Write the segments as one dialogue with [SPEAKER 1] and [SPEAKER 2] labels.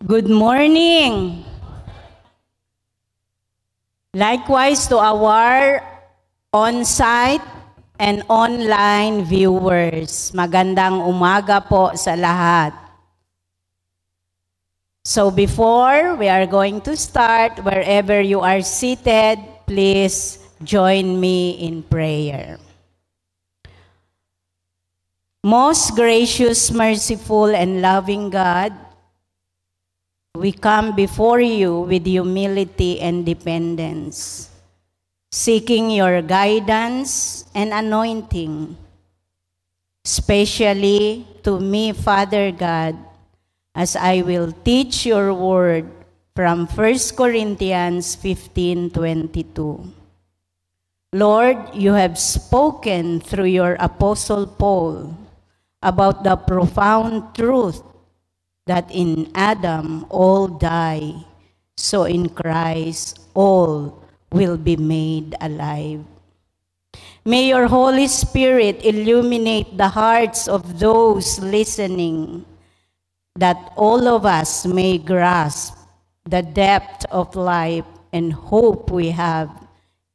[SPEAKER 1] Good morning. Likewise to our on-site and online viewers. Magandang umaga po sa lahat. So before we are going to start, wherever you are seated, please join me in prayer. Most gracious, merciful, and loving God, we come before you with humility and dependence, seeking your guidance and anointing, especially to me, Father God, as I will teach your word from 1 Corinthians 15:22. Lord, you have spoken through your Apostle Paul about the profound truth that in Adam all die, so in Christ all will be made alive. May your Holy Spirit illuminate the hearts of those listening, that all of us may grasp the depth of life and hope we have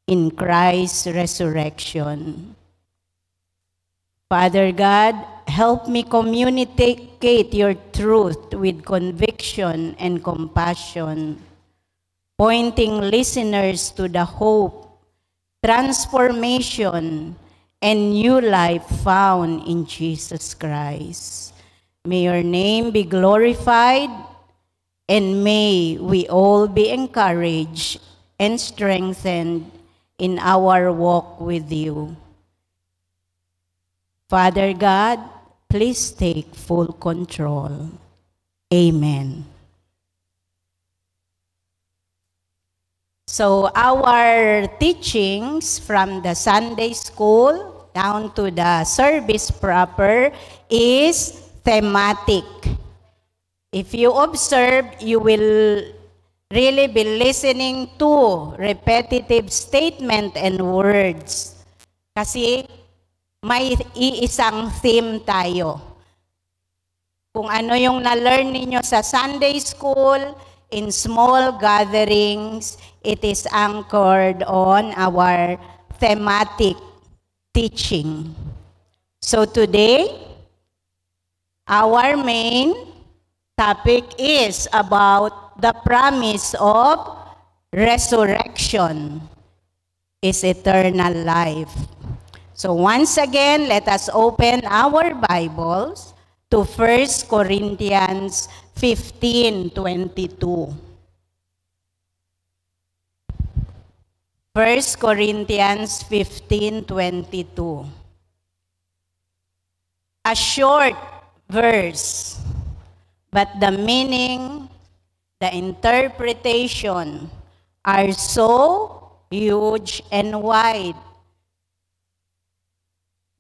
[SPEAKER 1] in Christ's resurrection. Father God, help me communicate your truth with conviction and compassion, pointing listeners to the hope, transformation, and new life found in Jesus Christ. May your name be glorified, and may we all be encouraged and strengthened in our walk with you. Father God, please take full control. Amen. So our teachings from the Sunday school down to the service proper is thematic. If you observe, you will really be listening to repetitive statement and words. Kasi may iisang theme tayo. Kung ano yung na-learn ninyo sa Sunday school, in small gatherings, it is anchored on our thematic teaching. So today, our main topic is about the promise of resurrection is eternal life. So once again, let us open our Bibles to 1 Corinthians 15:22. 1 Corinthians 15:22. A short verse, but the meaning, the interpretation are so huge and wide.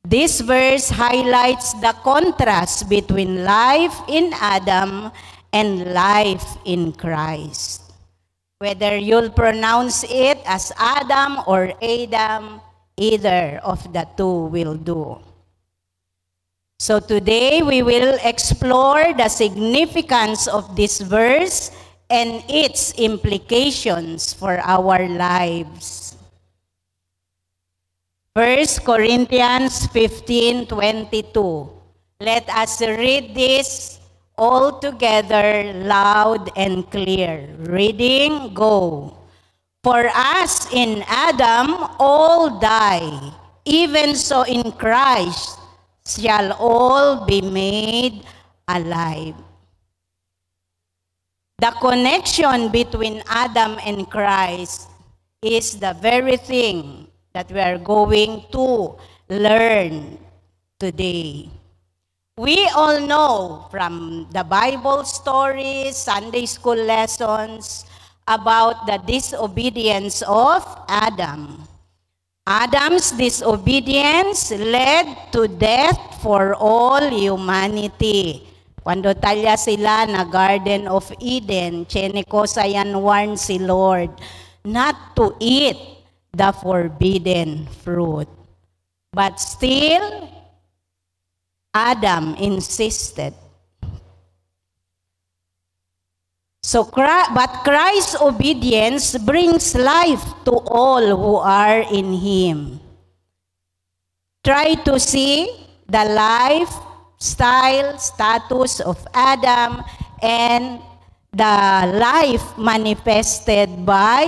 [SPEAKER 1] This verse highlights the contrast between life in Adam and life in Christ. Whether you'll pronounce it as Adam or Adam, either of the two will do. So today we will explore the significance of this verse and its implications for our lives. 1 Corinthians 15:22. Let us read this all together loud and clear. Reading, go. For as in Adam all die, even so in Christ shall all be made alive. The connection between Adam and Christ is the very thing that we are going to learn today. We all know from the Bible stories, Sunday school lessons, about the disobedience of Adam. Adam's disobedience led to death for all humanity. Cuando talya sila na Garden of Eden, cheneko sayan warn si Lord not to eat the forbidden fruit. But still, Adam insisted. But Christ's obedience brings life to all who are in Him. Try to see the lifestyle, status of Adam and the life manifested by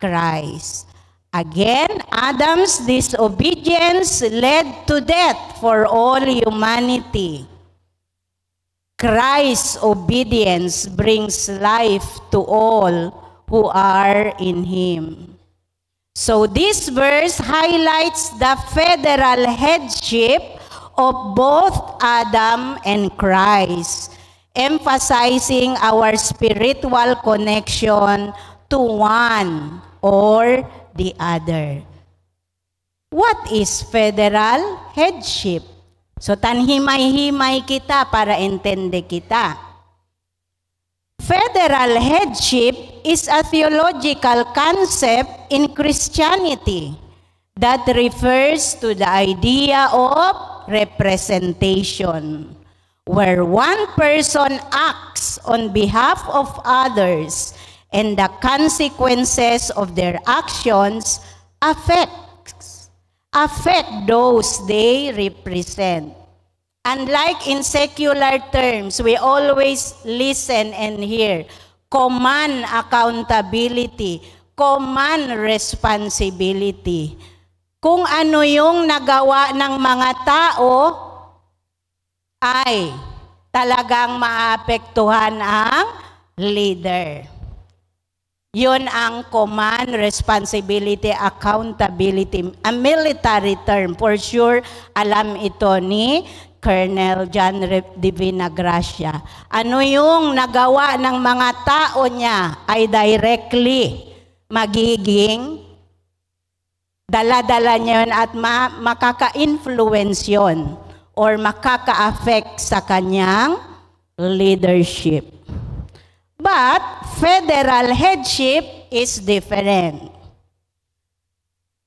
[SPEAKER 1] Christ. Again, Adam's disobedience led to death for all humanity. Christ's obedience brings life to all who are in Him. So this verse highlights the federal headship of both Adam and Christ, emphasizing our spiritual connection to one or the other. What is federal headship? So tanhimay-himay kita para entende kita. Federal headship is a theological concept in Christianity that refers to the idea of representation, where one person acts on behalf of others and the consequences of their actions affect those they represent. Unlike in secular terms, we always listen and hear command accountability, command responsibility. Kung ano yung nagawa ng mga tao ay talagang maapektuhan ang leader. Yun ang command, responsibility, accountability. A military term. For sure, alam ito ni Colonel John de Vinagracia. Ano yung nagawa ng mga tao niya ay directly magiging dala-dala niya yun at makaka-influence yun or makaka-affect sa kanyang leadership. But federal headship is different,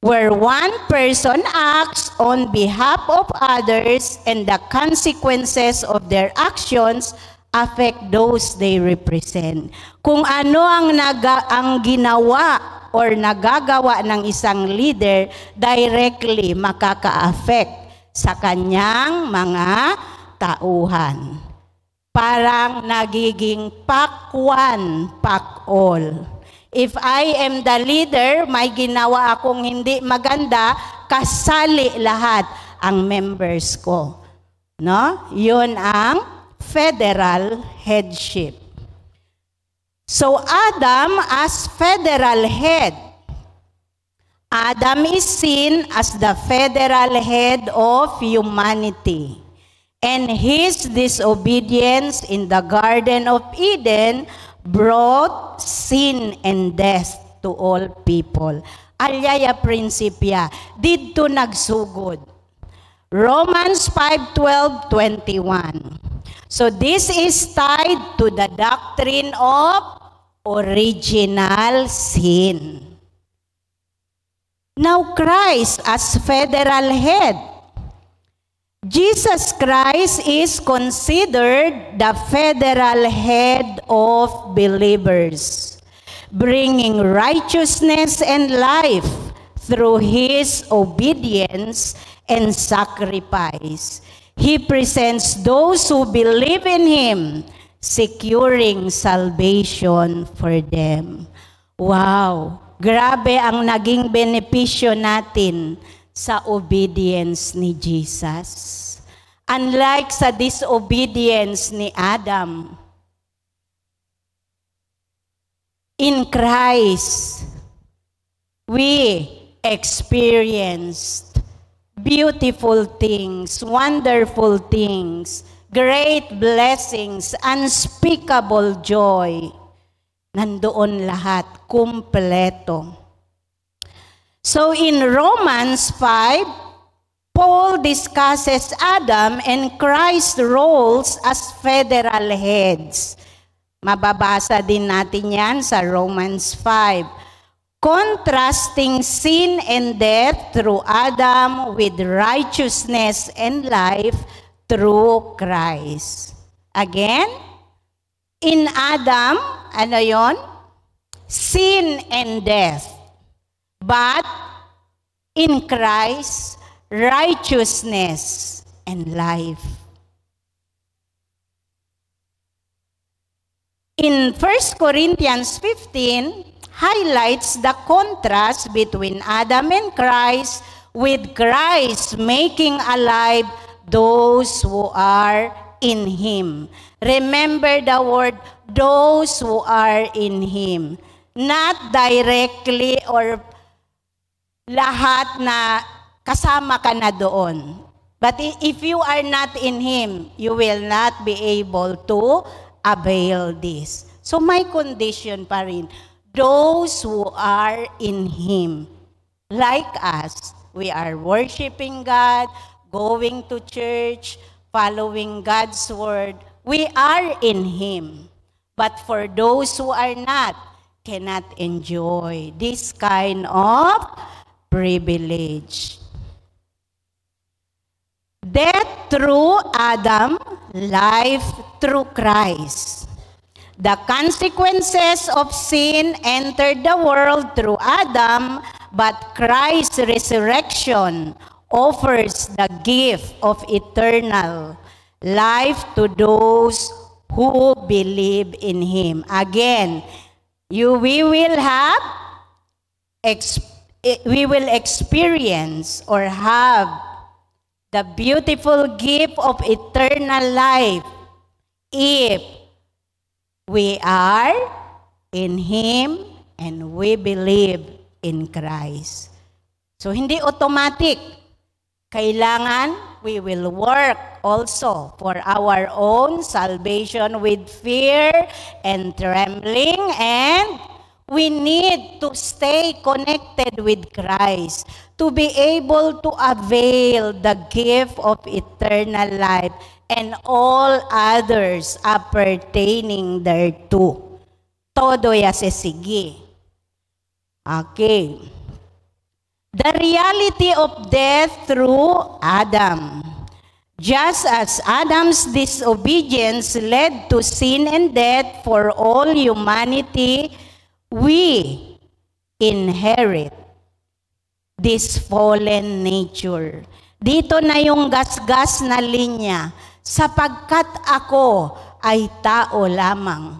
[SPEAKER 1] where one person acts on behalf of others and the consequences of their actions affect those they represent. Kung ano ang ginawa or nagagawa ng isang leader, directly makaka-affect sa kanyang mga tauhan. Parang nagiging pack one, pack all. If I am the leader, may ginawa akong hindi maganda, kasali lahat ang members ko. No? Yun ang federal headship. So Adam as federal head. Adam is seen as the federal head of humanity. And his disobedience in the Garden of Eden brought sin and death to all people. Alyaya prinsipya, didto nagsugod. Romans 5:12-21. So this is tied to the doctrine of original sin. Now Christ as federal head. Jesus Christ is considered the federal head of believers, bringing righteousness and life through His obedience and sacrifice. He presents those who believe in Him, securing salvation for them. Wow! Grabe ang naging benepisyo natin sa obedience ni Jesus. Unlike sa disobedience ni Adam, in Christ, we experienced beautiful things, wonderful things, great blessings, unspeakable joy. Nandoon lahat, kumpleto. So in Romans 5, Paul discusses Adam and Christ's roles as federal heads. Mababasa din natin yan sa Romans 5. Contrasting sin and death through Adam with righteousness and life through Christ. Again, in Adam, ano yon? Sin and death. But in Christ, righteousness and life. In 1 Corinthians 15, highlights the contrast between Adam and Christ, with Christ making alive those who are in Him. Remember the word, those who are in Him. Not directly or lahat na kasama ka na doon. But if you are not in Him, you will not be able to avail this. So my condition pa rin, those who are in Him, like us, we are worshiping God, going to church, following God's word, we are in Him. But for those who are not, cannot enjoy this kind of privilege. Death through Adam, life through Christ. The consequences of sin entered the world through Adam, but Christ's resurrection offers the gift of eternal life to those who believe in Him. Again, we will experience or have the beautiful gift of eternal life if we are in Him and we believe in Christ. So hindi automatic. Kailangan we will work also for our own salvation with fear and trembling, and we need to stay connected with Christ to be able to avail the gift of eternal life and all others appertaining thereto. Todo yasesigi. Okay. The reality of death through Adam. Just as Adam's disobedience led to sin and death for all humanity, we inherit this fallen nature. Dito na yung gasgas na linya, sapagkat ako ay tao lamang.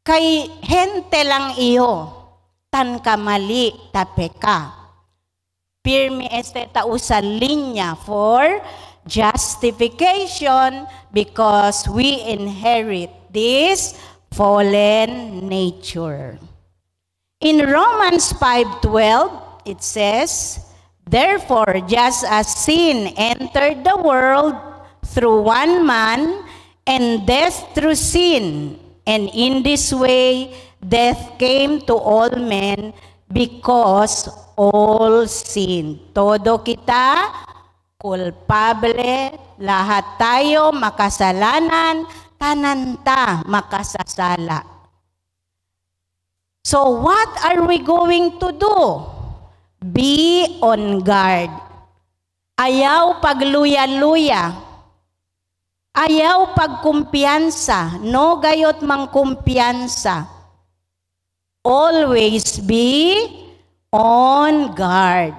[SPEAKER 1] Kay hente lang iyo, tan kamali tapeka. Pirmi este tao sa linya for justification because we inherit this fallen nature. In Romans 5:12, it says, therefore, just as sin entered the world through one man, and death through sin, and in this way, death came to all men because all sin. Todo kita, kulpable, lahat tayo makasalanan, tananta makasasala. So what are we going to do? Be on guard. Ayaw pagluya-luya. Ayaw pagkumpiyansa. No gayot mang kumpiyansa. Always be on guard.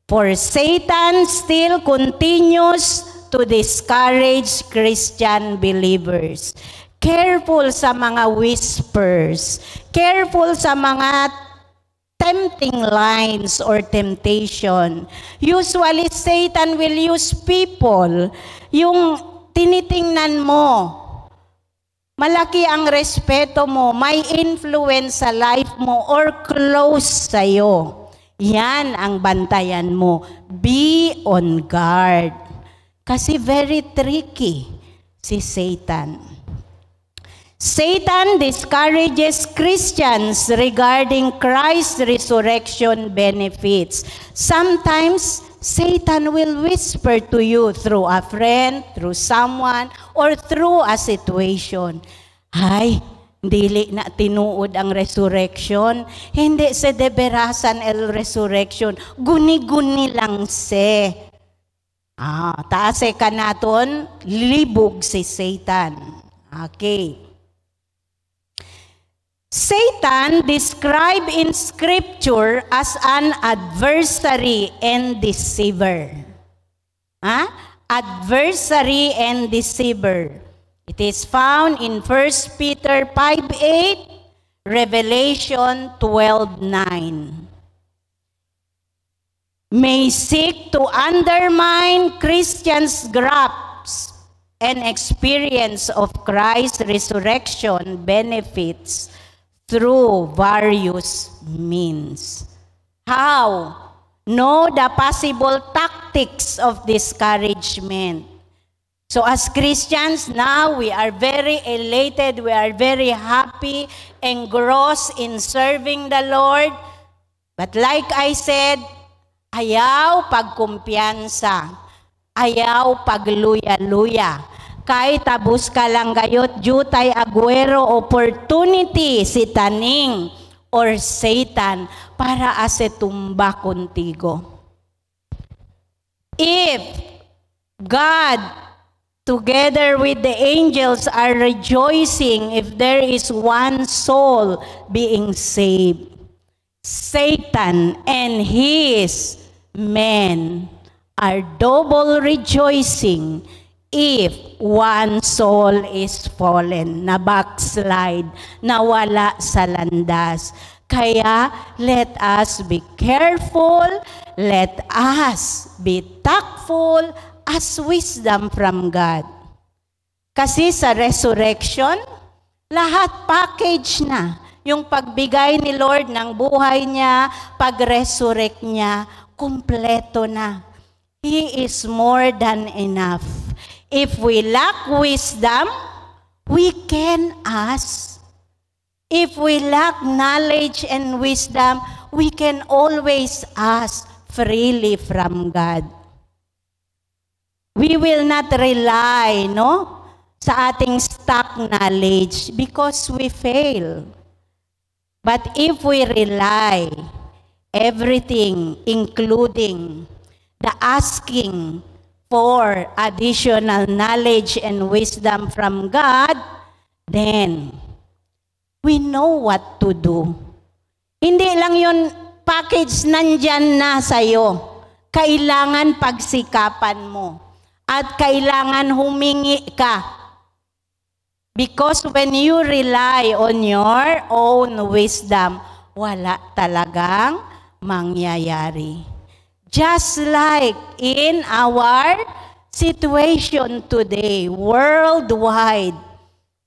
[SPEAKER 1] For Satan still continues to discourage Christian believers. Careful sa mga whispers. Careful sa mga tempting lines or temptation. Usually, Satan will use people. Yung tinitingnan mo, malaki ang respeto mo, may influence sa life mo or close sa'yo. Yan ang bantayan mo. Be on guard. Kasi very tricky si Satan. Satan discourages Christians regarding Christ's resurrection benefits. Sometimes, Satan will whisper to you through a friend, through someone, or through a situation. Ay, dili na tinuod ang resurrection. Hindi se deberasan el resurrection. Guni-guni lang se. Taase ka naton, libog si Satan. Okay. Satan described in Scripture as an adversary and deceiver. Adversary and deceiver. It is found in 1 Peter 5:8, Revelation 12:9. May seek to undermine Christians' grasp and experience of Christ's resurrection benefits through various means. How? Know the possible tactics of discouragement. So as Christians, now we are very elated, we are very happy, engrossed in serving the Lord. But like I said, ayaw pagkumpiyansa, ayaw pagluya-luya. Kay tabus ka lang gayot, jutay agwero opportunity si taning or Satan para asetumba contigo. If God together with the angels are rejoicing if there is one soul being saved, Satan and his men are double rejoicing if one soul is fallen, na backslide, nawala sa landas. Kaya, let us be careful, let us be tactful as wisdom from God. Kasi sa resurrection, lahat package na. Yung pagbigay ni Lord ng buhay niya, pag-resurrect niya, kumpleto na. He is more than enough. If we lack wisdom, we can ask. If we lack knowledge and wisdom, we can always ask freely from God. We will not rely, sa ating stock knowledge because we fail. But if we rely, everything, including the asking for additional knowledge and wisdom from God, then we know what to do. Hindi lang yun package nandyan na sa'yo. Kailangan pagsikapan mo. At kailangan humingi ka. Because when you rely on your own wisdom, wala talagang mangyayari. Just like in our situation today, worldwide,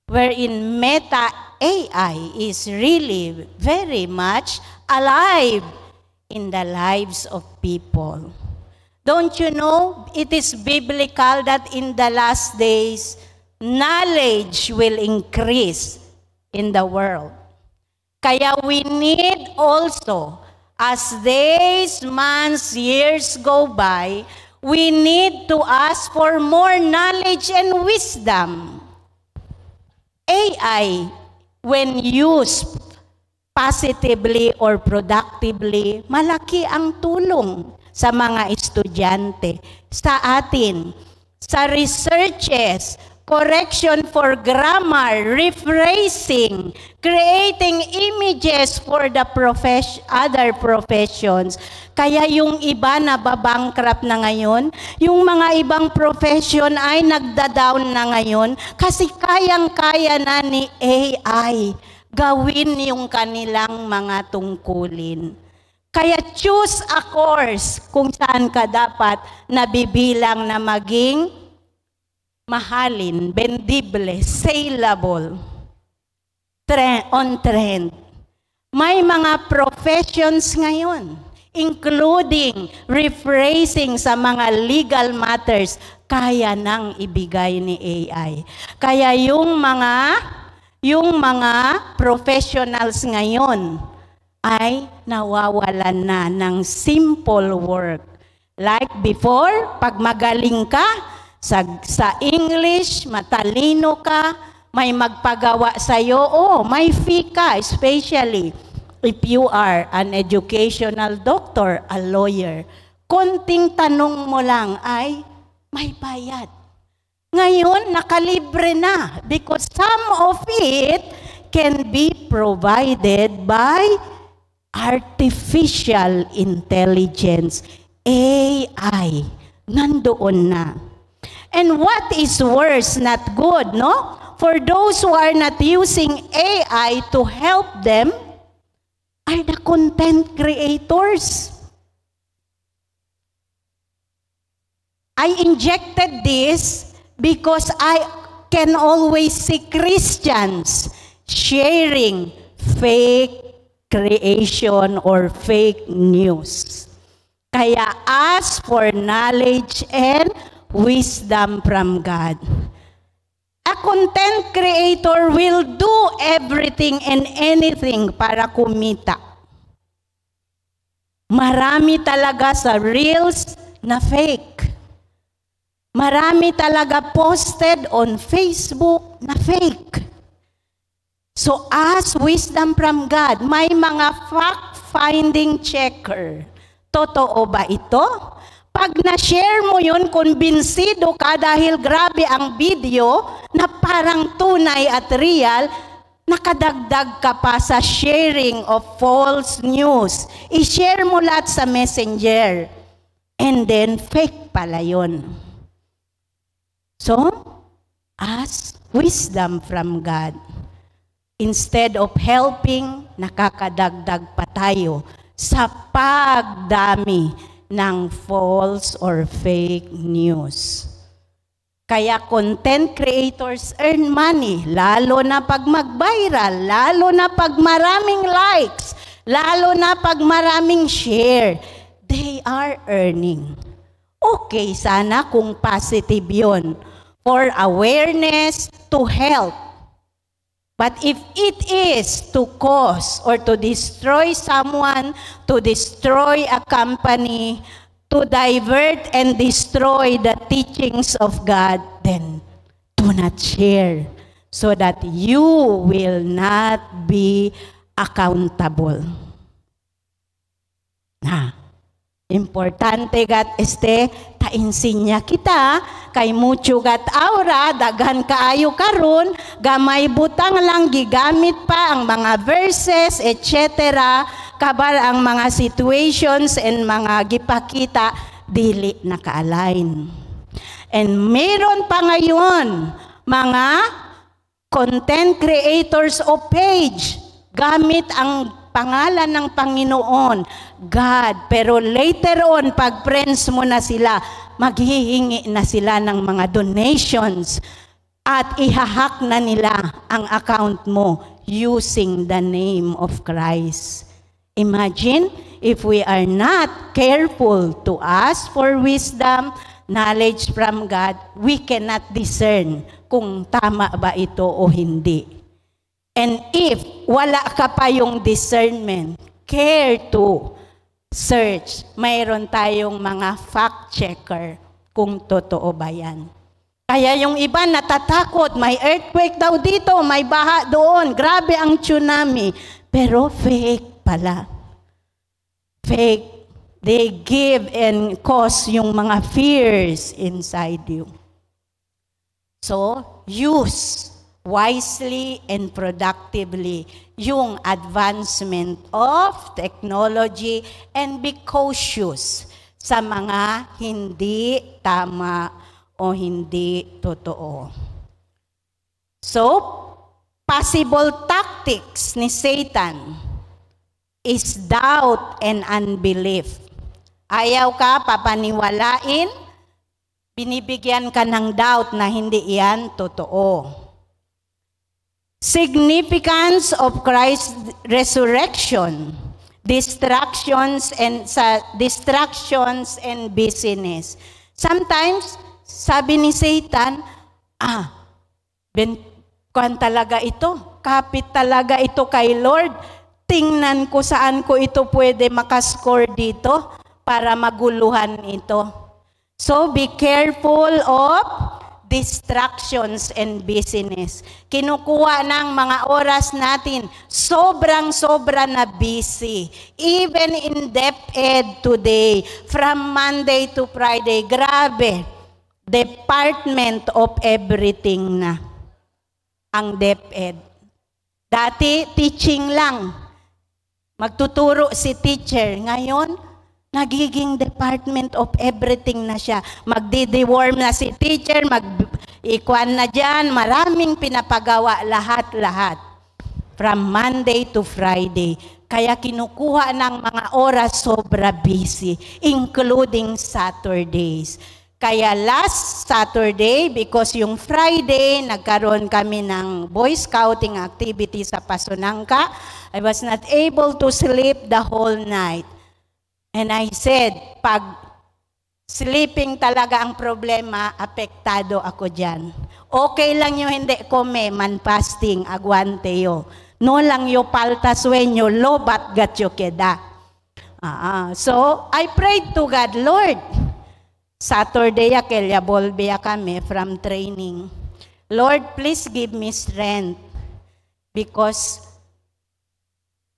[SPEAKER 1] wherein Meta AI is really very much alive in the lives of people. Don't you know, it is biblical that in the last days, knowledge will increase in the world. Kaya we need also, as days, months, years go by, we need to ask for more knowledge and wisdom. AI, when used positively or productively, malaki ang tulong sa mga estudyante, sa atin, sa researches, correction for grammar, rephrasing, creating images for the other professions. Kaya yung iba na babankrupt na ngayon, yung mga ibang profession ay nagda-down na ngayon kasi kayang-kaya na ni AI gawin yung kanilang mga tungkulin. Kaya choose a course kung saan ka dapat nabibilang na maging mahalin, vendible, saleable, on trend. May mga professions ngayon, including rephrasing sa mga legal matters, kaya nang ibigay ni AI. Kaya yung mga professionals ngayon ay nawawalan na ng simple work. Like before, pag magaling ka, sa English, matalino ka, may magpagawa sa'yo, may fee ka, especially if you are an educational doctor, a lawyer. Konting tanong mo lang ay may bayad. Ngayon, nakalibre na because some of it can be provided by artificial intelligence, AI. Nandoon na. And what is worse, not good, no? For those who are not using AI to help them are the content creators. I injected this because I can always see Christians sharing fake creation or fake news. Kaya ask for knowledge and wisdom from God. A content creator will do everything and anything para kumita. Marami talaga sa reels na fake. Marami talaga posted on Facebook na fake. So ask wisdom from God. May mga fact-finding checker. Totoo ba ito? Pag na-share mo yun, kumbinsido ka dahil grabe ang video na parang tunay at real, nakadagdag ka pa sa sharing of false news. I-share mo lahat sa messenger. And then, fake pala yun. So, ask wisdom from God. Instead of helping, nakakadagdag pa tayo sa pagdami ng false or fake news. Kaya content creators earn money, lalo na pag mag-viral, lalo na pag maraming likes, lalo na pag maraming share. They are earning. Okay, sana kung positive yun. For awareness, to help. But if it is to cause or to destroy someone, to destroy a company, to divert and destroy the teachings of God, then do not share so that you will not be accountable. Importante gat tainsinya kita kay mucho gat aura daghan kaayo karon gamay butang lang gigamit pa ang mga verses etc. kabar ang mga situations and mga gipakita dili naka-align. And meron pa ngayon mga content creators o page gamit ang pangalan ng Panginoon, God. Pero later on, pag friends mo na sila, maghihingi na sila ng mga donations at ihahack na nila ang account mo using the name of Christ. Imagine if we are not careful to ask for wisdom, knowledge from God, we cannot discern kung tama ba ito o hindi. And if wala ka pa yung discernment, care to search, mayroon tayong mga fact checker kung totoo ba yan. Kaya yung iba natatakot, may earthquake daw dito, may baha doon, grabe ang tsunami. Pero fake pala. Fake. They give and cause yung mga fears inside you. So, use wisely and productively yung advancement of technology and be cautious sa mga hindi tama o hindi totoo. So, possible tactics ni Satan is doubt and unbelief. Ayaw ka papaniwalain, binibigyan ka ng doubt na hindi yan totoo. Significance of Christ's resurrection, distractions and busyness. Sometimes, sabi ni Satan, kuan talaga ito, kapit talaga ito kay Lord, tingnan ko saan ko ito pwede makascore dito para maguluhan ito. So be careful of distractions and busyness. Kinukuha ng mga oras natin, sobrang-sobra na busy. Even in DepEd today, from Monday to Friday, grabe. department of everything na ang DepEd. Dati, teaching lang. Magtuturo si teacher. Ngayon, nagiging department of everything na siya. Magdi-deworm na si teacher, mag-ikuan na dyan, maraming pinapagawa, lahat-lahat. From Monday to Friday. Kaya kinukuha ng mga oras sobra busy, including Saturdays. Kaya last Saturday, because yung Friday, nagkaroon kami ng Boy Scouting activity sa Pasunangka, I was not able to sleep the whole night. And I said, pag sleeping talaga ang problema, apektado ako dyan. Okay lang yung hindi kome, man fasting, aguante yo. No lang yo palta sueño, lobat gatyo queda. So, I prayed to God, Lord, Saturday akelya bolbea kami from training. Lord, please give me strength because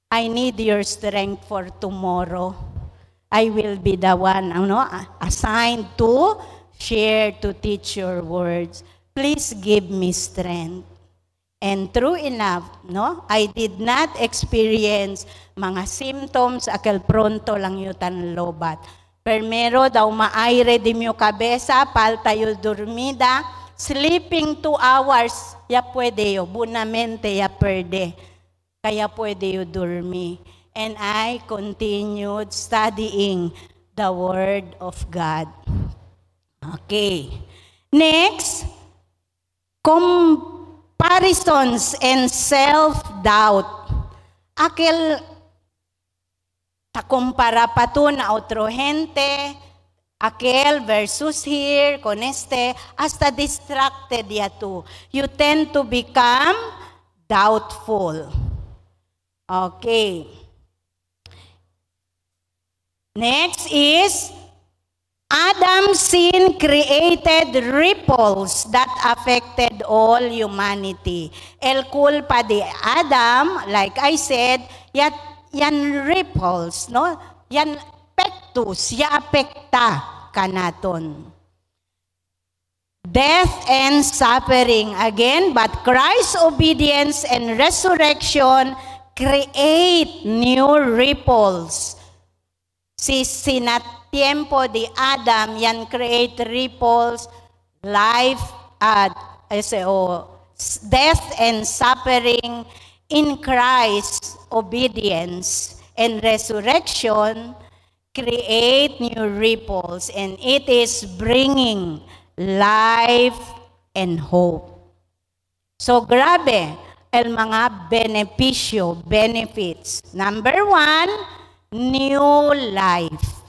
[SPEAKER 1] I need your strength for tomorrow. I will be the one assigned to share, to teach your words. Please give me strength. And true enough, I did not experience mga symptoms, akel pronto lang yutan lobat. Primero daw maaire di myo kabesa, palta yo dormida, sleeping 2 hours, ya pwede yo, bunamente ya perde, kaya pwede yo dormi. And I continued studying the Word of God. Okay. Next, comparisons and self-doubt. Akel takumpara pa to na otro gente, aquel versus here, con este, hasta distracted ya to. You tend to become doubtful. Okay. Next is, Adam's sin created ripples that affected all humanity. El culpa de Adam, like I said, yan ripples, no? Yan pectus, ya apekta kanaton. Death and suffering again, but Christ's obedience and resurrection create new ripples. Si sinatiempo di Adam, yan create ripples, life, death and suffering in Christ's obedience and resurrection create new ripples, and it is bringing life and hope. So grabe, el mga benepisyo, benefits. Number 1, new life.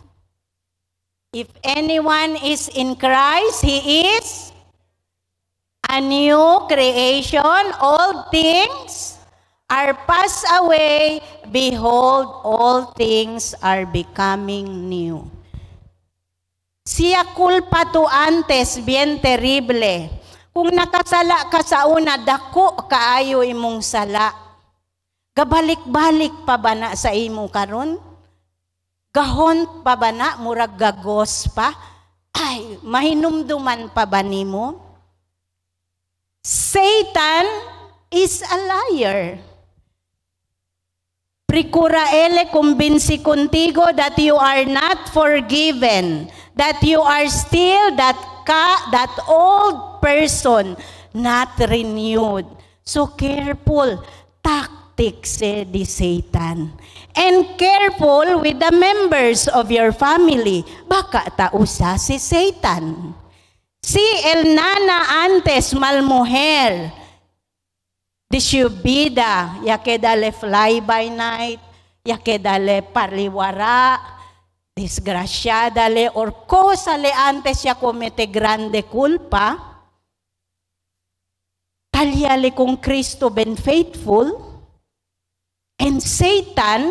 [SPEAKER 1] If anyone is in Christ, he is a new creation. All things are passed away. Behold, all things are becoming new. Siya culpa to antes, bien terrible. Kung nakasala ka sa una, dako kaayo imong sala. Gabalik-balik pa ba na sa imo karon? Gahon pa ba na, murag gagos pa? Ay, mahinumduman pa ba nimo? Satan is a liar. Procura ele convince contigo that you are not forgiven, that you are still that old person, not renewed. So careful, tactics di Satan. And careful with the members of your family. Baka tausa si Satan. Si Elnana antes malmujer, disyubida, ya que dale fly by night, ya que dale parliwara, disgraciada le, or cosa le antes ya comete grande culpa, talyale kung Kristo ben faithful, and Satan,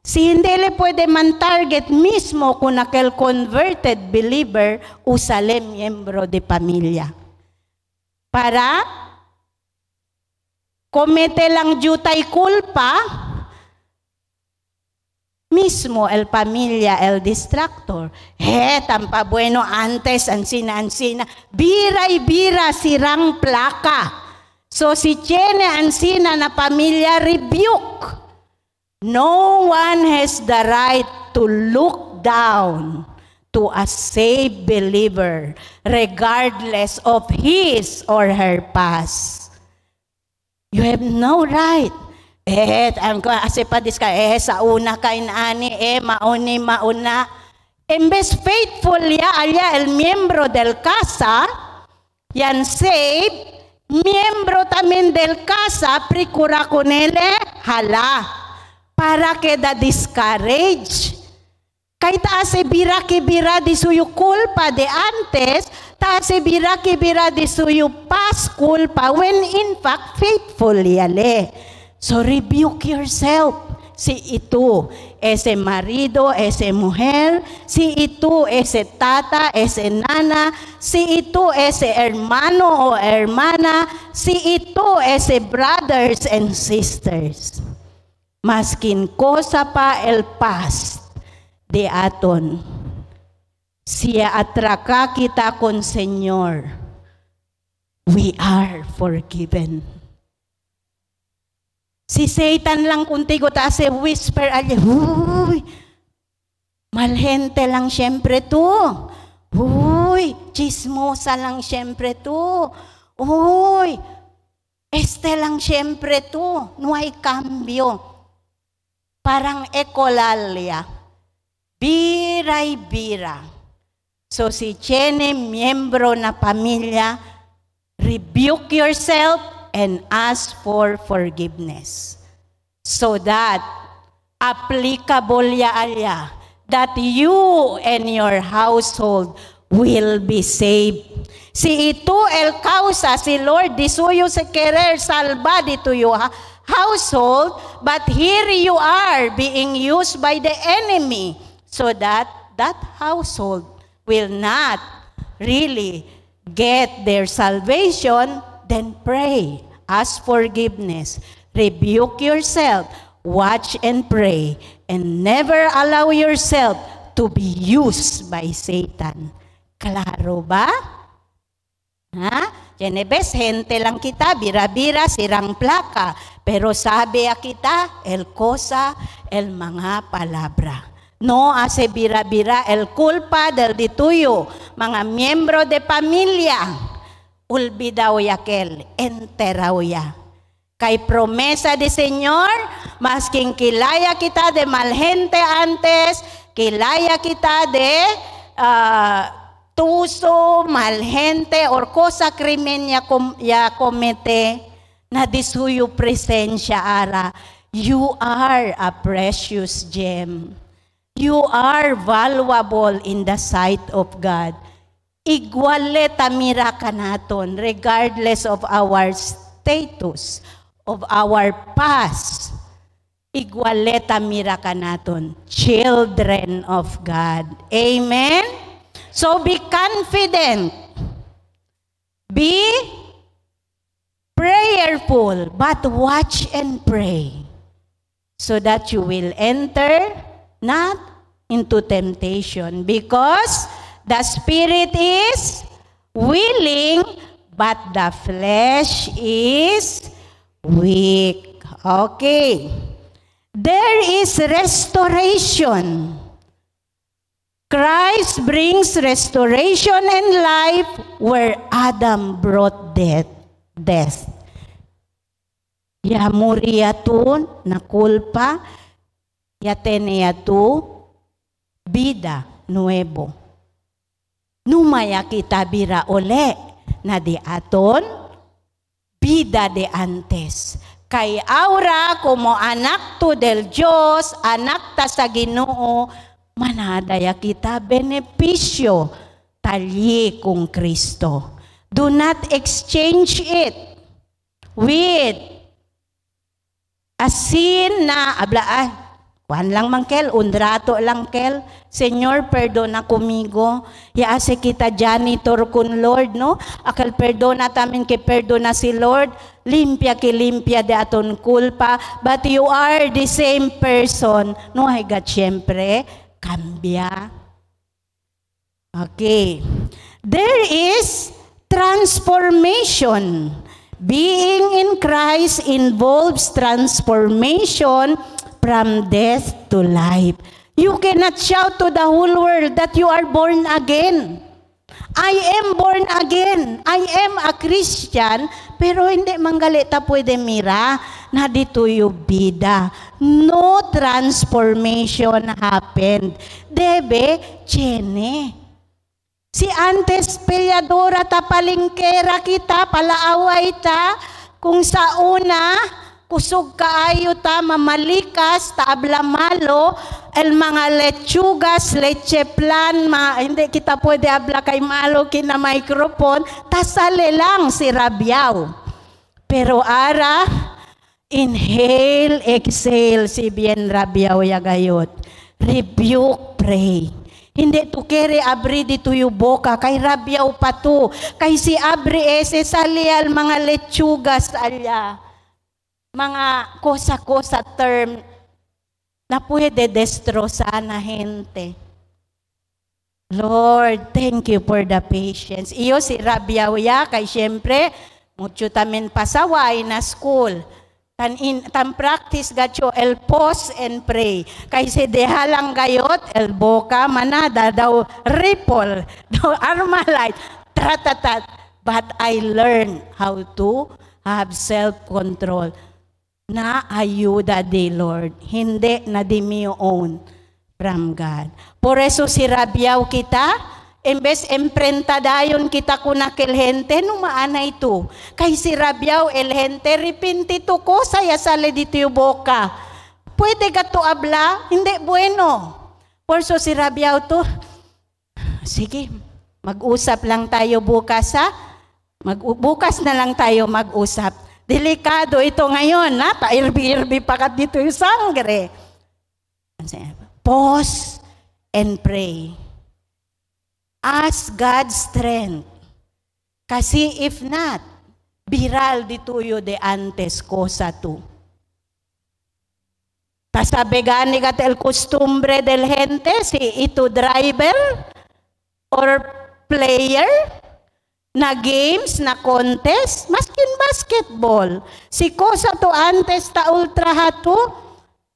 [SPEAKER 1] si hindi le pwede man target mismo kung aquel converted believer, usale miyembro de pamilya. Para komete lang jutay kulpa, mismo el familia, el distractor. Tampa bueno antes, ansina, bira y bira sirang plaka. So si tiene ansina na pamilya, rebuke. No one has the right to look down to a saved believer, regardless of his or her past. You have no right. Kasi pa diska, sa una kay naani, mauna. Embes faithful alya el miembro del casa, yan saved, miembro también del casa, procura con él, hala, para que da discourage. Kay taase bira que bira di suyo culpa de antes, taase bira que bira di suyo past culpa, when in fact faithful yale. So rebuke yourself. Si ito, ese marido, ese mujer, si ito, ese tata, ese nana, si ito, ese hermano o hermana, si ito, ese brothers and sisters. Maskin cosa pa el past de aton. Siya atraka kita con Señor. We are forgiven. Si Satan lang kuntigo taase whisper alya, huy, malhente lang siyempre to. Huy, chismosa lang siyempre to. Huy, este lang siyempre to. No hay cambio. Parang ekolalia. Bira y bira. So si tiene miembro na pamilya, rebuke yourself and ask for forgiveness. So that applicable alya, that you and your household will be saved. Si ito el causa, si Lord disuyo se querer salva dito your household, but here you are being used by the enemy, so that that household will not really get their salvation. Then pray, ask forgiveness, rebuke yourself, watch and pray, and never allow yourself to be used by Satan. Klaro ba? Yenebes, gente lang kita, bira-bira, sirang plaka. Pero sabi kita, el cosa, el mga palabra. No hace bira-bira el culpa del dituyo, mga miembro de pamilya. Ulbidaw yakel, enteraw ya. Kay promesa de Señor, masking kilaya kita de malhente antes, kilaya kita de tuso, malhente, or cosa krimen ya komete, na disuyo presensya ara. You are a precious gem. You are valuable in the sight of God. Iguale tamira kanaton, regardless of our status, of our past. Iguale tamira kanaton, children of God. Amen? So be confident. Be prayerful, but watch and pray, so that you will enter not into temptation, because the spirit is willing, but the flesh is weak. Okay. There is restoration. Christ brings restoration and life where Adam brought death. Ya muria tu na culpa, ya tenía tu vida nuevo. Numaya kita bira ole na di aton vida de antes. Kay aura como anak to del Diyos, anak ta sa Ginoo, manadaya kita benepisyo talye kung Kristo. Do not exchange it with a sin na Kuan lang man kel, undrato lang kel. Señor, perdona conmigo. Ya ase kita janitor kun Lord, no? Akal perdona tamin ke perdona si Lord. Limpia ki limpia de aton kulpa. But you are the same person. No, higat syempre, kambya. Okay. There is transformation. Being in Christ involves transformation from death to life. You cannot shout to the whole world that you are born again. I am born again. I am a Christian. Pero hindi manggalita pwede mira na dito yung bida. No transformation happened. Debe, chene. Si antes pelyadora ta palingkera kita, palaaway ta, kung sa una, kusog kaayo ta, mamalikas, ta ablamalo, el mga lechugas, leche plan, hindi kita pwede abla kay malo kina microphone, tasale lang si Rabiao. Pero ara, inhale, exhale, si bien Rabiao yagayot. Rebuke, pray. Hindi to kere abri dito yung boka, kay Rabiao pa to. Kay si abri ese salial mga lechugas alya. Mga kosa-kosa term na pwede destrosa na gente. Lord, thank you for the patience. Iyo si Rabiao ya, kay syempre, mucho tamin pasaway na school. Tan practice gacho el pause and pray. Kay si dehalang gayot, el boka manada daw ripple, daw armalite, tratatat. But I learned how to have self-control. Na ayuda di Lord. Hindi na di mi own from God. Por eso si Rabiao kita, embes emprenta dayon kita kunakil gente, numaana ito. Kay si Rabiao, el gente, repentito ko, saya sale dito yung boka. Pwede gato abla? Hindi bueno. Por so si Rabiao to, sige, mag-usap lang tayo bukas ha? Bukas na lang tayo mag-usap. Delikado ito ngayon, ha? Pairbi-irbi pa kat dito yung sangre. Pause and pray. Ask God's strength. Kasi if not, viral dituyo de antes cosa tu. Tasabi gani kat el costumbre del gente, si ito driver or player na games, na contest, maskin basketball. Si cosa to antes ta ultra hatu,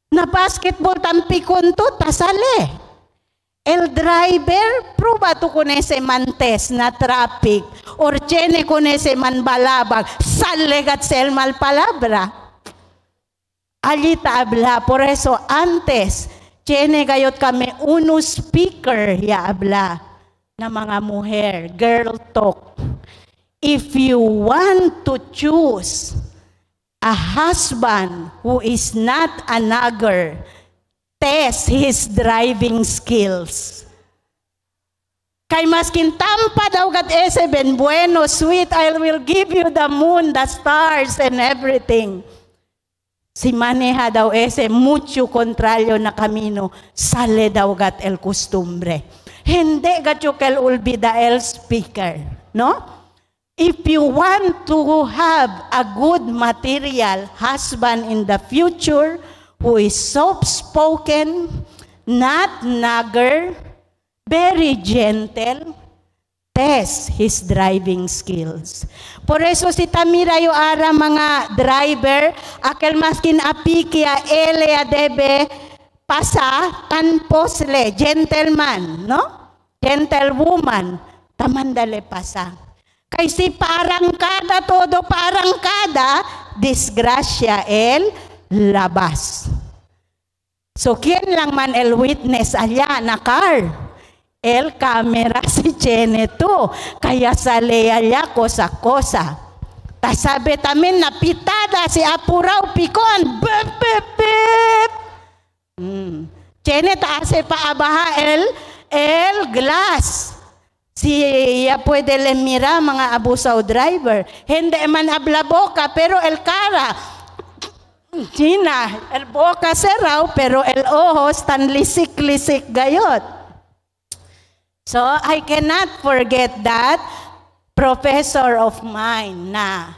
[SPEAKER 1] na basketball tampikon to, tasale. El driver, pruba to kunese mantes na traffic, or chene kunese man balabag, salegat sel mal palabra. Alita habla, por eso antes, chene gayot kami uno speaker ya habla na mga muher, girl talk. If you want to choose a husband who is not a nagger, test his driving skills. Kay maskin tampa daw gat ese ben bueno, sweet, I will give you the moon, the stars, and everything. Si maneha daw ese, mucho kontralyo na kamino, sale daw gat el costumbre. Hindi gat yung kel ulbida el speaker, no? If you want to have a good material husband in the future, who is soft-spoken, not nagger, very gentle, test his driving skills. Por eso si Tamira yung ara mga driver, akal maskin apikia ele debe pasa tan posle, gentleman, no? Gentlewoman, tamandale pasa. Kay si parang kada, todo parang kada, disgrasya el labas. So, ¿quién lang man el witness allá na car? El camera si Cheneto. Kaya sale allá cosa-cosa. Tasabi tamin na pitada si Apuraw Pikon. Bip, bip, bip. Chenet ase pa abaha el glass. Siya pwede le mira mga abusaw driver. Hindi man abla boka, pero el cara Gina, el boca cerrado, pero el ojos tan lisik-lisik gayot. So, I cannot forget that professor of mine na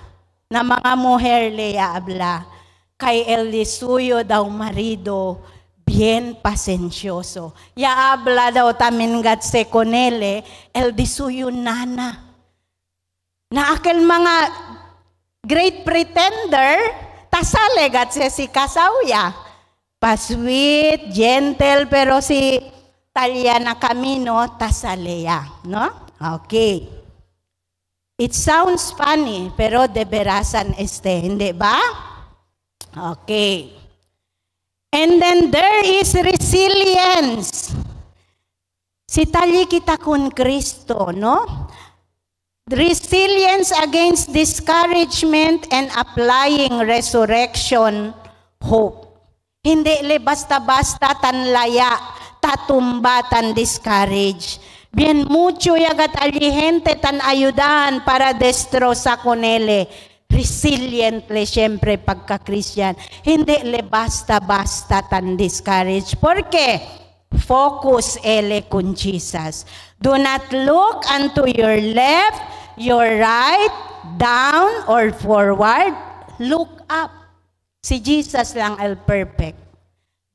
[SPEAKER 1] mga mujer le habla. Kay el disuyo daw marido, bien pasencioso. Ya habla daw tamingat se konele, el disuyo nana. Na aquel mga great pretender, tasalegat si kasawya. Pasweet, gentle, pero si Taliana Camino, tasalea. No? Okay. It sounds funny, pero de verasan hindi ba? Okay. And then there is resilience. Si tali kita kun Kristo, no? Resilience against discouragement and applying resurrection hope. Hindi le basta-basta tanlaya, tatumba, tan discourage. Bien mucho yagat alihente tan ayudahan para destrosa konele. Resilient le siyempre pagka-Christian. Hindi le basta-basta tan discourage. Porque focus ele kun Jesus. Do not look unto your left, your right, down or forward. Look up. Si Jesus lang el perfect.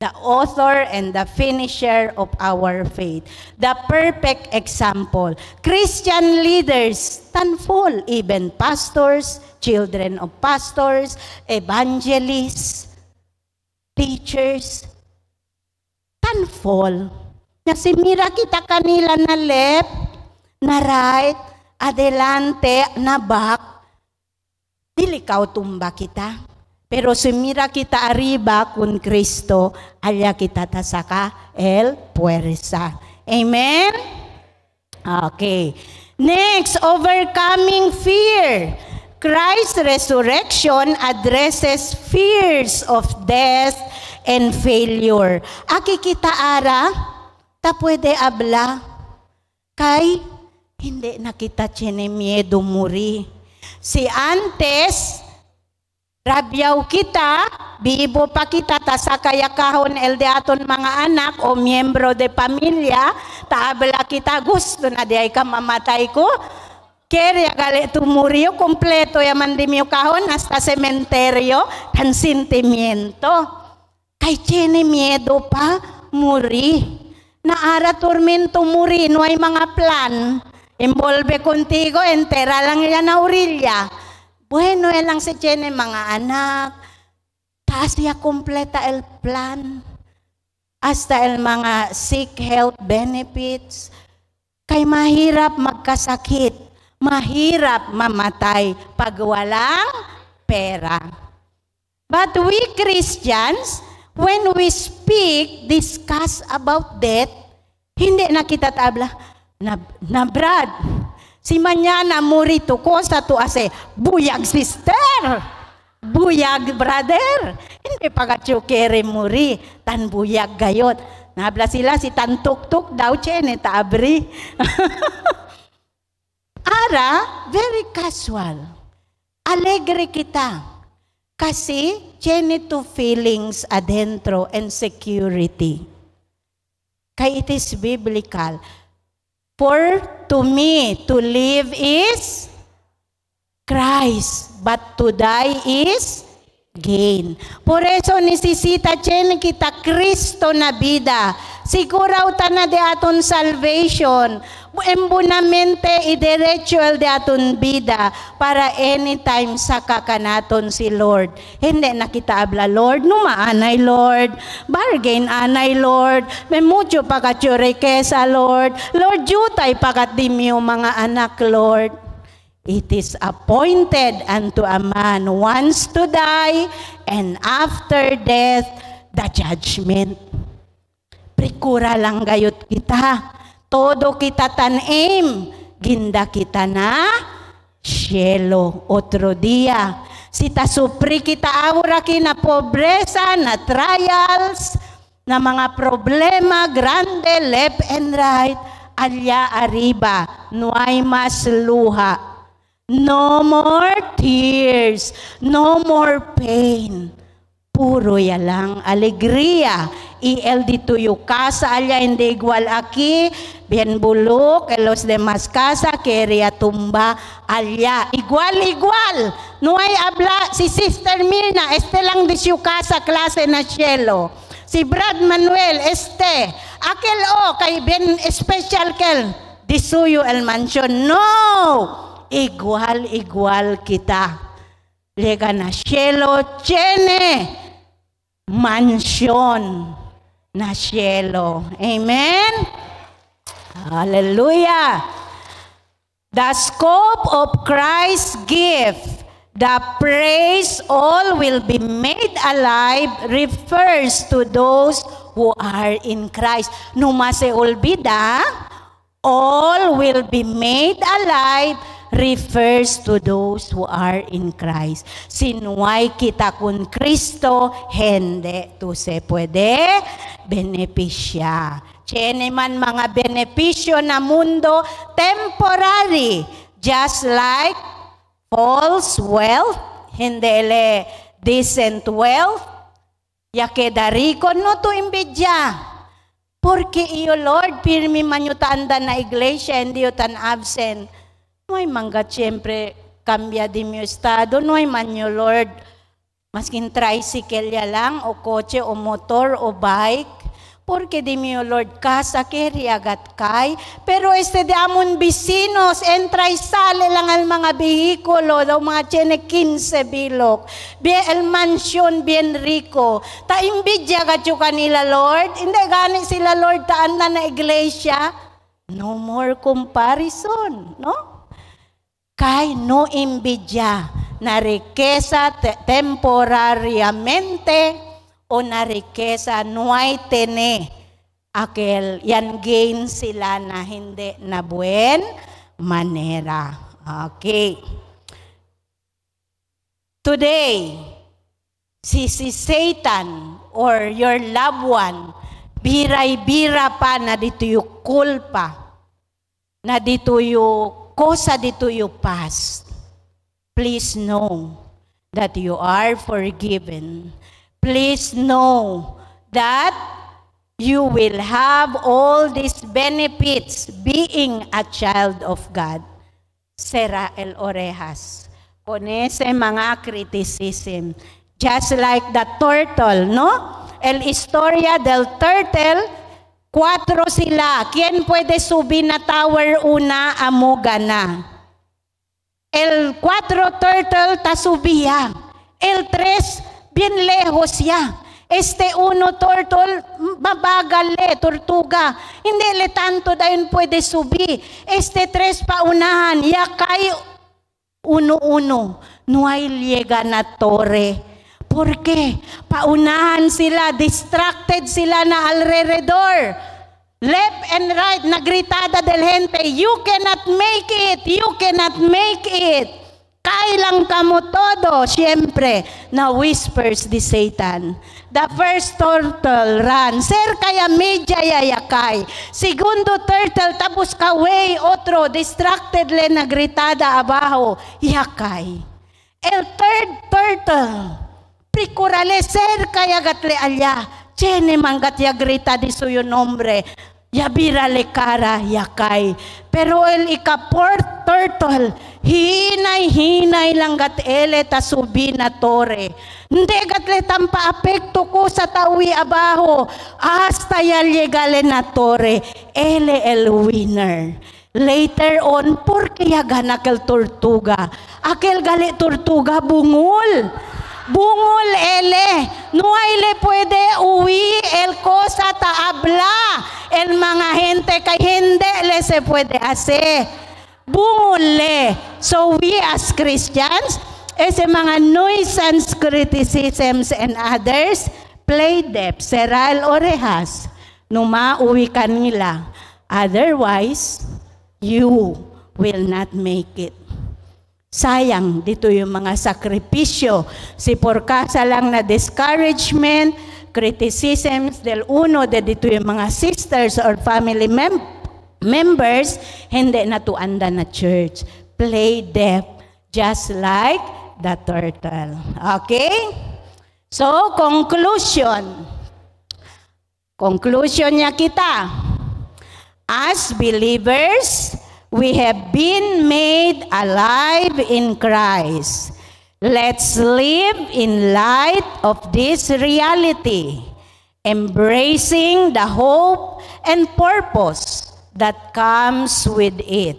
[SPEAKER 1] The author and the finisher of our faith. The perfect example. Christian leaders, tanful, even pastors, children of pastors, evangelists, teachers, tanful. Nasimira kita kanila na left, na right, adelante, na back, dilikaw tumba kita. Pero sumira kita arriba kun Kristo, alya kita tasaka el puwersa. Amen? Okay. Next, overcoming fear. Christ's resurrection addresses fears of death and failure. Aki kita ara, ta pwede abla, kay hindi na kita tiene miedo muri. Si antes, rabyaw kita, bibo pa kita, ta sa kayakahon el de aton mga anak o miyembro de pamilya, taabla kita, gusto na di ay ka mamatay ko, kaya gali tumuriyo, kompleto yaman di miyo kahon, hasta sementeryo, tan sentimiento. Kay tiene miedo pa, muri. Naara tormento muri, no ay mga plan, involve contigo, entera lang yan na orilya. Bueno, lang si Jenny, mga anak, taas niya kompleta el plan, hasta el mga sick health benefits, kay mahirap magkasakit, mahirap mamatay pag walang pera. But we Christians, when we speak, discuss about death, hindi na kita tabla, na Brad, si manyana murito ko sa tuase, buyag sister, buyag brother. Hindi pagatsukere muri, tan buyag gayot. Nabla sila si tan tuk-tuk daw chene taabri. Ara, very casual. Alegre kita. Kasi chene to feelings adentro and security. Kay it is biblical. For to me, to live is Christ, but to die is gain. Por eso necesita chen kita Kristo na vida. Siguraw ta na de aton salvation. Embunamente y derecho el de aton vida para anytime sa kakanaton si Lord. Hindi na kita abla, Lord, numaanay Lord, bargain anay Lord, may mucho pagkatsure kesa Lord, Lord, jutay pagat dimyo mga anak Lord. It is appointed unto a man once to die, and after death, the judgment. Prikura lang gayot kita. Todo kita tanim, ginda kita na cielo otro dia. Sita supri kita aura kina pobresa, na trials, na mga problema grande, left and right, alya arriba, no hay mas luha. No more tears, no more pain. puro ya lang alegría. Y el dito yu casa alya hindi igual aquí, bien buluk, en los demás casa quería tumba alya. Igual. No hay habla, si Sister Mirna, este lang di su casa klase na cielo. Si Brad Manuel, aquel kay bien special kel, di suyo el mansion. No! Igual kita. Lega na cielo, tiene mansion na cielo. Amen? Hallelujah. The scope of Christ's gift, the praise all will be made alive, refers to those who are in Christ. No mas se olvida, all will be made alive, refers to those who are in Christ. Sinuway kita kun Kristo, hindi to se puede benepisya. Tiene man mga benepisyo na mundo temporary, just like false wealth, hindi le decent wealth, ya quedari con no to imbedya. Porque iyo Lord, pirmi man yu tanda na iglesia, hindi yu tan absent. No hay mangga siyempre cambia di mi estado, no hay man yu Lord, maskin tricycle ya lang, o kotse, o motor, o bike. Porque di mi Lord casa keriagat kay, pero de amon vecinos, entra y sale lang al mga behikulo, daw mga tiene 15 bilok, bien el mansion bien rico, ta imbidya gatyo kanila Lord, hindi gani sila Lord taan na iglesia, no more comparison, no? Kay no imbidya na riqueza temporariamente, o na riqueza no hay tene aquel yan gain sila na hindi na buen manera. Okay. Today, si Satan or your loved one, biray-bira pa na dito yung kulpa, na dito yung kosa dito yung past. Please know that you are forgiven. Please know that you will have all these benefits being a child of God. Sera el orejas. Con ese mga criticism. Just like the turtle, no? El historia del turtle, 4 sila. ¿Quién puede subir na tower una? Amuga na. El 4 turtle ta subía. El 3 bien lejos ya. 1 turtle, mabagal tortuga. Hindi le tanto dayon pwede subir. 3 paunahan, ya kay 1-1. No hay liega na torre. ¿Por qué? Paunahan sila, distracted sila na alrededor. Left and right, nagritada del gente, you cannot make it, you cannot make it. Kailang kamo todo, siyempre, na whispers di Satan. The first turtle run, sir kaya medya yayakay. Segundo turtle, tapos kaway, otro, distracted le nagritada abajo, yakay. El third turtle, prikurale, sir kaya gatle alya, tiene mangat ya grita di suyo nombre, yabira le cara yakay. Pero el ika-4th turtle, hinay lang gat ele ta subi na tore. Hindi gat le tampa apekto ko sa tawi abajo. Hasta ya llegale na tore. Ele el winner. Later on, porque ya ganak el tortuga. Aquel gali tortuga bungol. Bungol ele. No hay le puede uwi el cosa ta habla. El mga gente kay hindi le se puede hacer. Bungole. So we as Christians, ese mga nuisance criticisms and others, play deaf, seral orejas, numauwi ka nila. Otherwise, you will not make it. Sayang, dito yung mga sakripisyo. Si porkasa lang na discouragement, criticisms del uno, de dito yung mga sisters or family members, hindi na tuanda na church. Play deaf, just like the turtle. Okay? So, conclusion. Conclusion niya kita. As believers, we have been made alive in Christ. Let's live in light of this reality, embracing the hope and purpose that comes with it.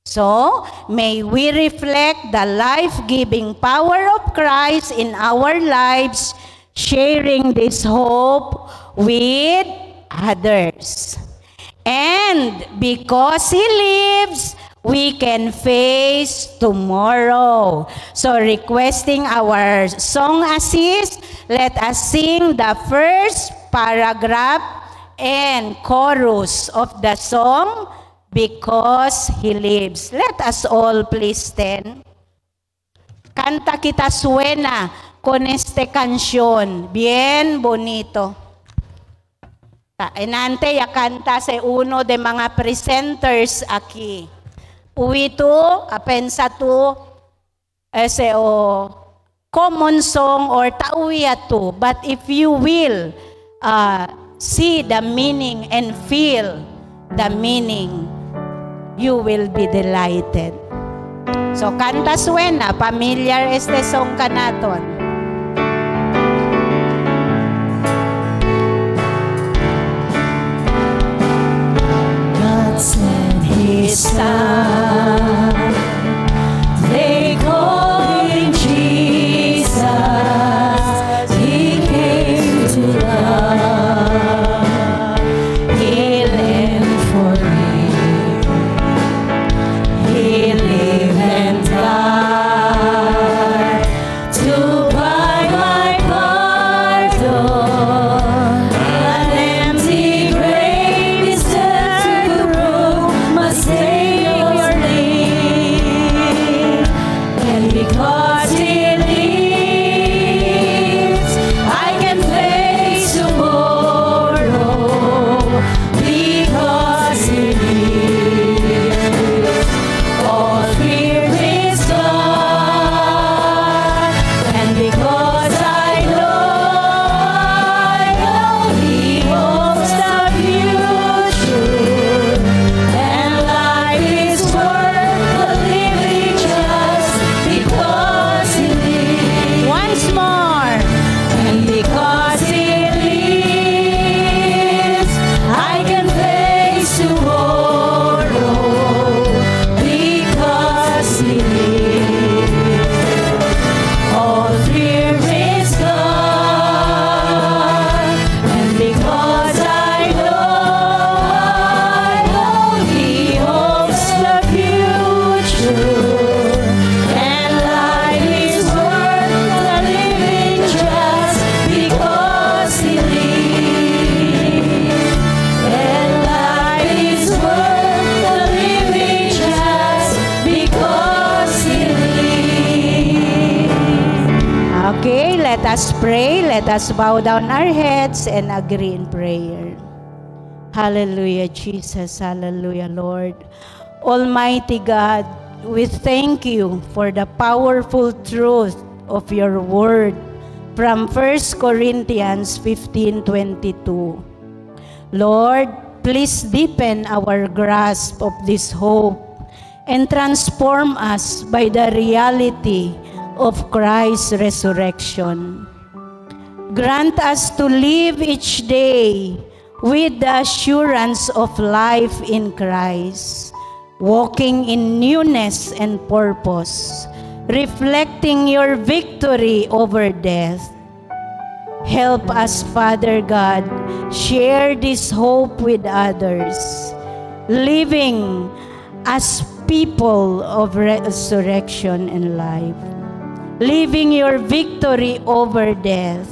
[SPEAKER 1] So, may we reflect the life-giving power of Christ in our lives, sharing this hope with others. And because He lives, we can face tomorrow. So, requesting our song assist, let us sing the first paragraph and chorus of the song, Because He lives. Let us all please stand. Canta kita suena con este canción, bien bonito. Enante ya canta se uno de mga presenters aquí. Uito, apensa tu, ese o common song or tauya tu. But if you will see the meaning and feel the meaning, you will be delighted. So, canta suena, familiar este song kanaton. God sent His Son, they call Him Jesus, He came to love, heal and forgive. He lived and died to buy my pardon. An empty grave is there to prove my Savior lives. And because He lives, I can face tomorrow. Because He lives, all fear is gone, and because I know He holds the future, and life is worth the living just because He lives. Once more, and because He lives, I can face tomorrow. Because He lives, all fear is gone, and because I know He holds the future, and life is worth the living just because He lives, and life is worth the living just because He lives. Okay, let us pray. Let us bow down our heads and agree in prayer. Hallelujah, Jesus. Hallelujah, Lord. Almighty God, we thank You for the powerful truth of Your word from 1 Corinthians 15:22. Lord, please deepen our grasp of this hope and transform us by the reality of Christ's resurrection. Grant us to live each day with the assurance of life in Christ, walking in newness and purpose, reflecting Your victory over death. Help us, Father God, share this hope with others, living as people of resurrection and life, living Your victory over death.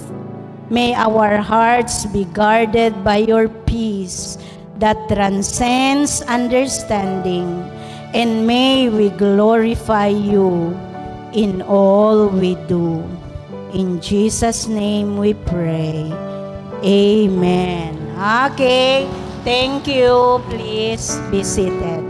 [SPEAKER 1] May our hearts be guarded by Your peace that transcends understanding, and may we glorify You in all we do. In Jesus' name we pray. Amen. Okay, thank you. Please be seated.